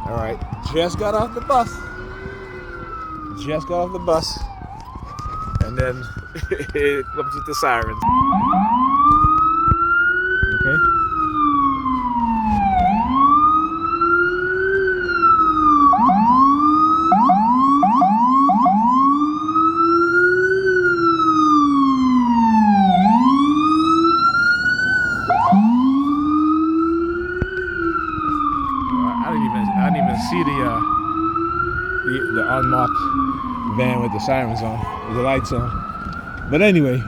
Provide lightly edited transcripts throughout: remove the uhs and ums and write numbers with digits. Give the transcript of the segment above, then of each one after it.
All right, just got off the bus. And then it comes with the sirens. Okay. I didn't even see the unmarked van with the sirens on, with the lights on. But anyway,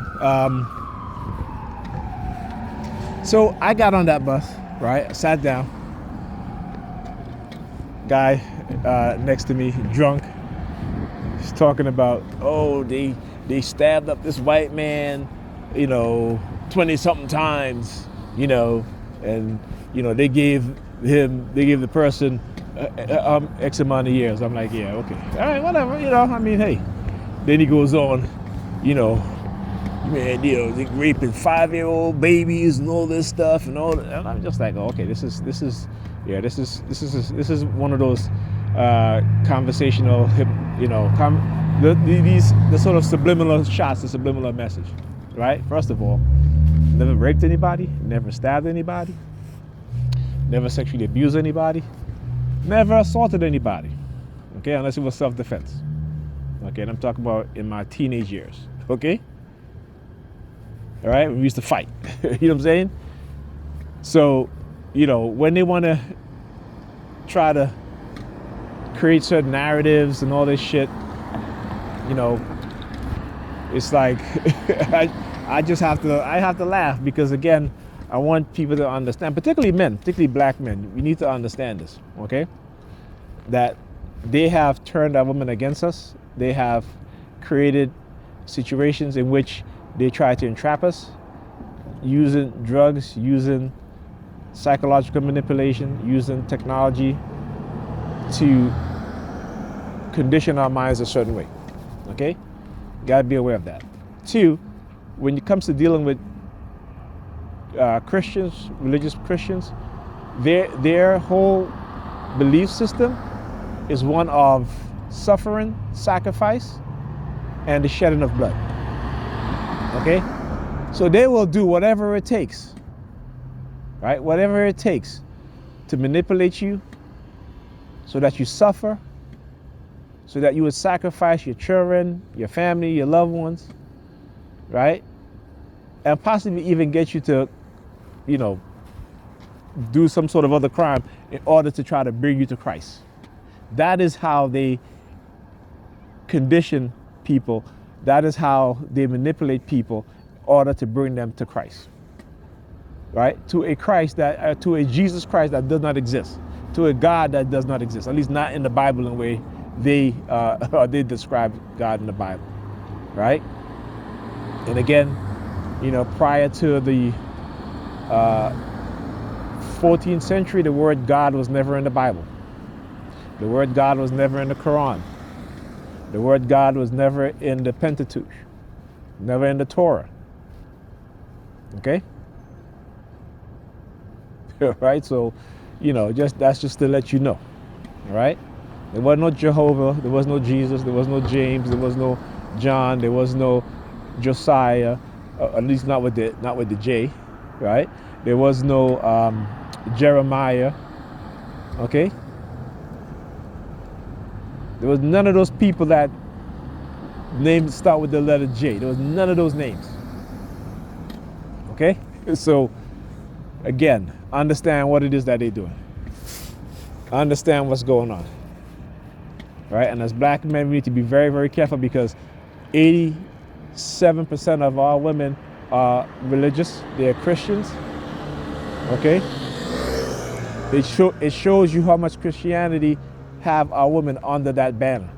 so I got on that bus, right? I sat down. Guy next to me, drunk. He's talking about, oh, they stabbed up this white man, 20-something times, and they gave the person X amount of years. I'm like, yeah, okay, all right, whatever, hey. Then he goes on, man, they raping 5-year-old babies and all this stuff and all that. And I'm just like, oh, okay, this is one of those conversational, the sort of subliminal shots, the subliminal message, right? First of all, never raped anybody, never stabbed anybody, never sexually abused anybody, never assaulted anybody, okay, unless it was self-defense. Okay, and I'm talking about in my teenage years, okay? All right, we used to fight, you know what I'm saying? So, when they want to try to create certain narratives and all this shit, it's like, I have to laugh because, again, I want people to understand, particularly men, particularly black men, we need to understand this, okay? That they have turned our women against us. They have created situations in which they try to entrap us using drugs, using psychological manipulation, using technology to condition our minds a certain way, okay? Gotta be aware of that. Two, when it comes to dealing with Christians, religious Christians, their whole belief system is one of suffering, sacrifice, and the shedding of blood. Okay? So they will do whatever it takes, right? Whatever it takes to manipulate you so that you suffer, so that you would sacrifice your children, your family, your loved ones, right? And possibly even get you to, do some sort of other crime in order to try to bring you to Christ. That is how they condition people. That is how they manipulate people in order to bring them to Christ, right? To a Jesus Christ that does not exist, to a God that does not exist, at least not in the Bible in the way they describe God in the Bible, right? And again, prior to the 14th century, the word God was never in the Bible. The word God was never in the Quran. The word God was never in the Pentateuch, never in the Torah. Okay? Right? So, that's just to let you know. All right? There was no Jehovah, there was no Jesus, there was no James, there was no John, there was no Josiah, at least not with the J, right? There was no Jeremiah. Okay? There was none of those people that names start with the letter J. There was none of those names. Okay? So, again, understand what it is that they're doing. Understand what's going on. Right? And as black men, we need to be very, very careful because 87% of our women are religious. They're Christians. Okay? It shows you how much Christianity have our women under that banner,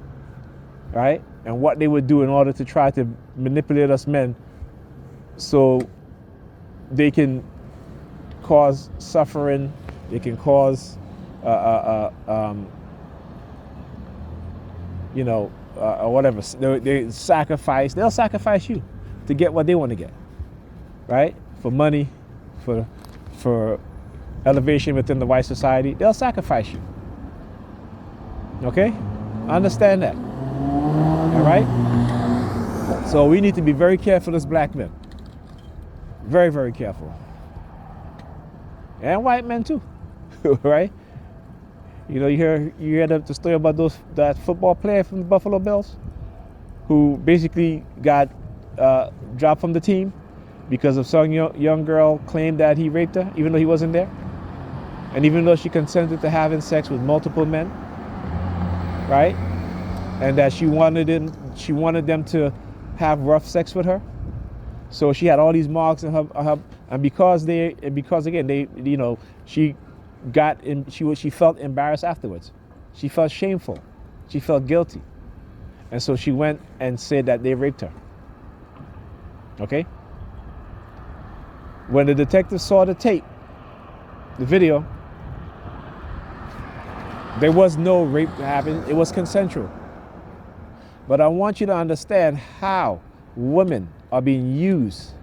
right? And what they would do in order to try to manipulate us men so they can cause suffering, they can cause, whatever. They'll sacrifice you to get what they want to get, right? For money, for elevation within the white society, they'll sacrifice you. Okay? Understand that. All right? So we need to be very careful as black men. Very, very careful. And white men too. Right? You know, you hear the story about that football player from the Buffalo Bills who basically got dropped from the team because of some young girl claimed that he raped her, even though he wasn't there. And even though she consented to having sex with multiple men, right? And that she wanted them to have rough sex with her. So she had all these marks in her and because again, she she felt embarrassed afterwards. She felt shameful. She felt guilty. And so she went and said that they raped her. Okay? When the detective saw the tape, the video, there was no rape happening. It was consensual. But I want you to understand how women are being used,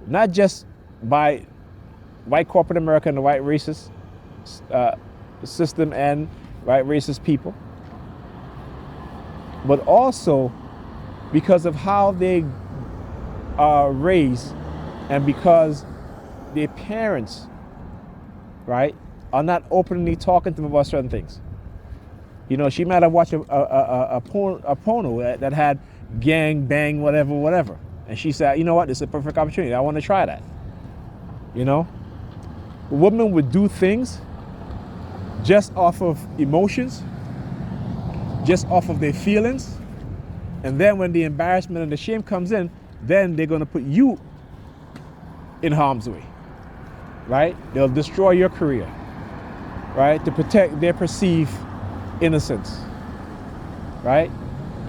not just by white corporate America and the white racist system and white racist people, but also because of how they are raised and because their parents, right, are not openly talking to them about certain things. You know, she might have watched a porno that had gang, bang, whatever. And she said, you know what, this is a perfect opportunity. I want to try that. You know? Women would do things just off of emotions, just off of their feelings. And then when the embarrassment and the shame comes in, then they're going to put you in harm's way. Right? They'll destroy your career. Right? To protect their perceived innocence. Right?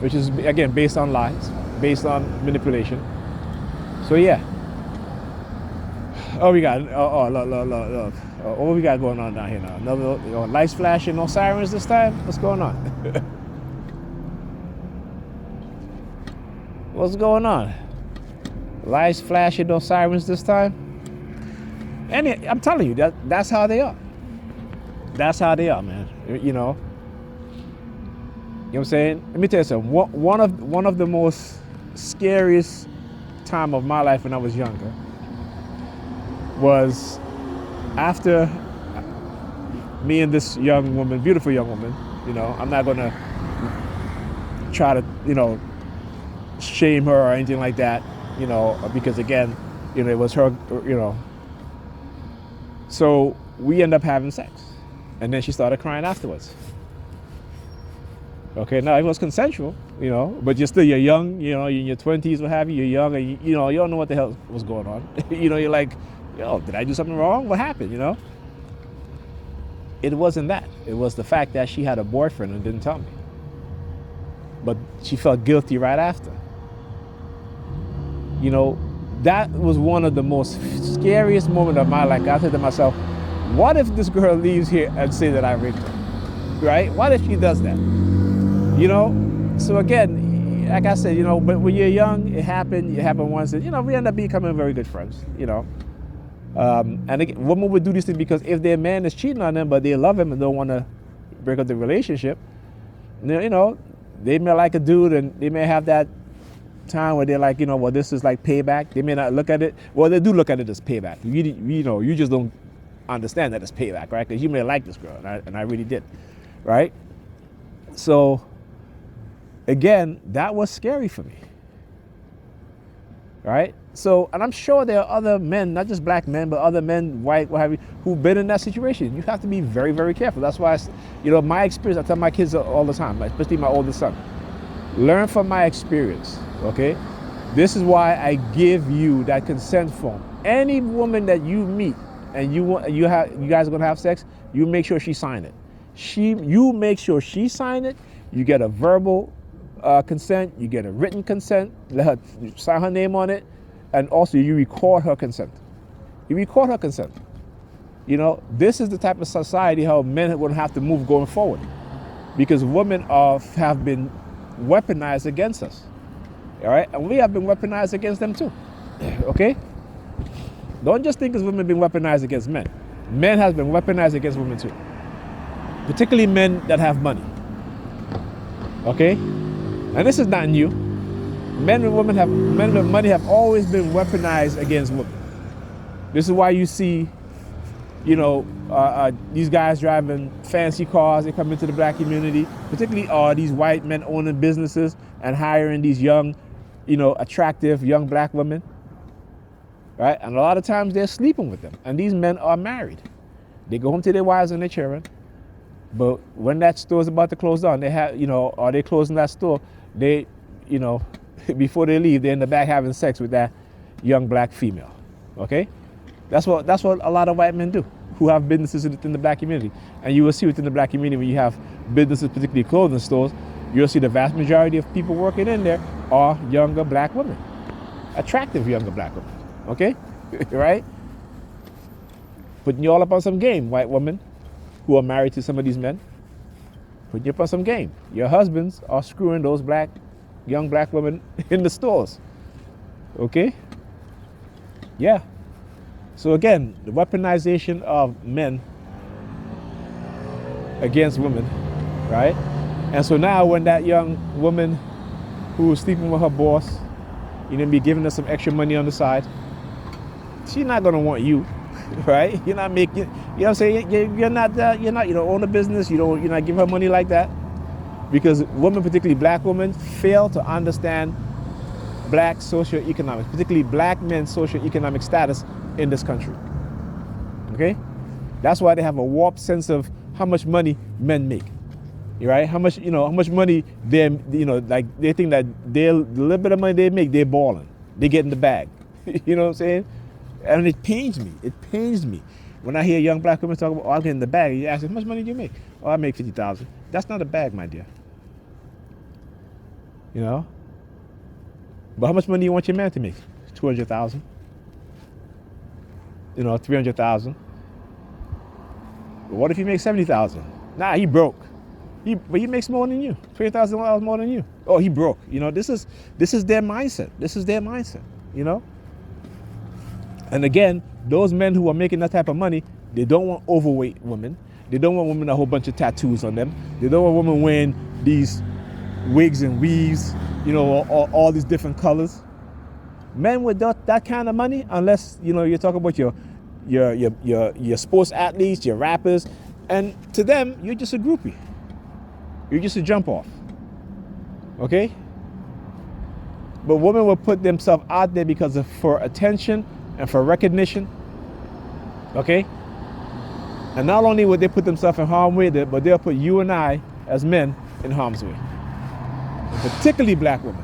Which is, again, based on lies, based on manipulation. So yeah. Oh, we got, look. What we got going on down here now? Another lights flashing, no sirens this time? What's going on? What's going on? Lights flashing, no sirens this time? And I'm telling you, that's how they are. That's how they are, man. You know what I'm saying? Let me tell you something. One of the most scariest time of my life when I was younger was after me and this young woman, beautiful young woman, you know, I'm not gonna try to, you know, shame her or anything like that, you know, because again, you know, it was her, you know. So we end up having sex. And then she started crying afterwards. Okay, now it was consensual, you know, but you're young, you know, you're in your 20s, what have you, you're young, and you know, you don't know what the hell was going on. You know, you're like, yo, did I do something wrong? What happened, you know? It wasn't that. It was the fact that she had a boyfriend and didn't tell me. But she felt guilty right after. You know, that was one of the most scariest moments of my life. I said to myself, what if this girl leaves here and say that I raped her, right? What if she does that? You know? So again, like I said, you know, but when you're young, it happened once, and, you know, we end up becoming very good friends, you know? And again, women would do these things because if their man is cheating on them, but they love him and don't want to break up the relationship, you know, they may like a dude and they may have that time where they're like, you know, well, this is like payback. They may not look at it. Well, they do look at it as payback. You know, you just don't understand that it's payback, right? Because you may like this girl, and I really did, right? So, again, that was scary for me, right? So, and I'm sure there are other men, not just black men, but other men, white, what have you, who've been in that situation. You have to be very, very careful. That's why, you know, my experience, I tell my kids all the time, especially my oldest son, learn from my experience, okay? This is why I give you that consent form. Any woman that you meet and you guys are gonna have sex, you make sure she sign it. You make sure she sign it. You get a verbal consent, you get a written consent, let her sign her name on it, and also you record her consent. You record her consent. You know, this is the type of society how men will have to move going forward, because women have been weaponized against us. All right, and we have been weaponized against them too. Okay. Don't just think as women being weaponized against men. Men has been weaponized against women too. particularly men that have money. Okay? And this is not new. Men with money have always been weaponized against women. This is why you see, these guys driving fancy cars. They come into the black community, particularly these white men owning businesses and hiring these young, attractive young black women. Right? And a lot of times they're sleeping with them. And these men are married. They go home to their wives and their children. But when that store is about to close down, they have, or they're closing that store, they, before they leave, they're in the back having sex with that young black female. Okay? That's what a lot of white men do who have businesses within the black community. And you will see within the black community when you have businesses, particularly clothing stores, you'll see the vast majority of people working in there are younger black women. Attractive younger black women. Okay? Right? Putting you all up on some game, white women who are married to some of these men. Putting you up on some game. Your husbands are screwing those young black women in the stores. Okay? Yeah. So again, the weaponization of men against women, right? And so now when that young woman who is sleeping with her boss, be giving her some extra money on the side, she's not gonna want you, right? You're not making, you know what I'm saying? You're not, you don't own a business. You're not giving her money like that, because women, particularly black women, fail to understand black socioeconomics, particularly black men's socioeconomic status in this country. Okay, that's why they have a warped sense of how much money men make. Right? How much money they, like they think that the little bit of money they make, they're balling. They get in the bag. You know what I'm saying? And it pains me. It pains me when I hear young black women talk about, I'll get in the bag. You ask, how much money do you make? Oh, I make 50,000. That's not a bag, my dear. But how much money do you want your man to make? 200,000. 300,000. But what if he makes 70,000? Nah, he broke. But he makes more than you. $20,000 more than you. Oh, he broke. This is their mindset. This is their mindset. And again, those men who are making that type of money, they don't want overweight women. They don't want women with a whole bunch of tattoos on them. They don't want women wearing these wigs and weaves, all these different colors. Men with that kind of money, unless you're talking about your sports athletes, your rappers, and to them you're just a groupie. You're just a jump off. Okay? But women will put themselves out there for attention and for recognition. Okay? And not only would they put themselves in harm's way, but they'll put you and I as men in harm's way. And particularly black women.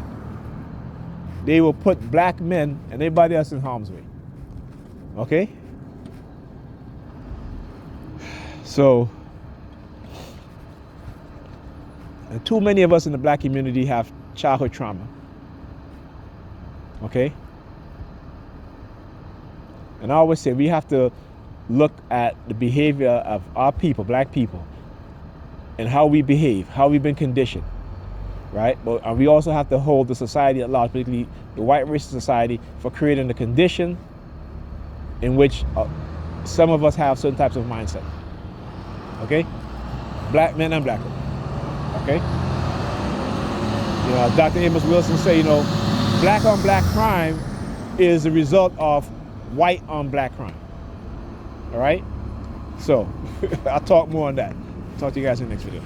They will put black men and everybody else in harm's way. Okay? So, and too many of us in the black community have childhood trauma. Okay? And I always say we have to look at the behavior of our people, black people, and how we behave, how we've been conditioned, right? But we also have to hold the society at large, particularly the white racist society, for creating the condition in which some of us have certain types of mindset. Okay? Black men and black women. Okay? Dr. Amos Wilson say, black on black crime is the result of white on black crime. All right? So, I'll talk more on that. Talk to you guys in the next video.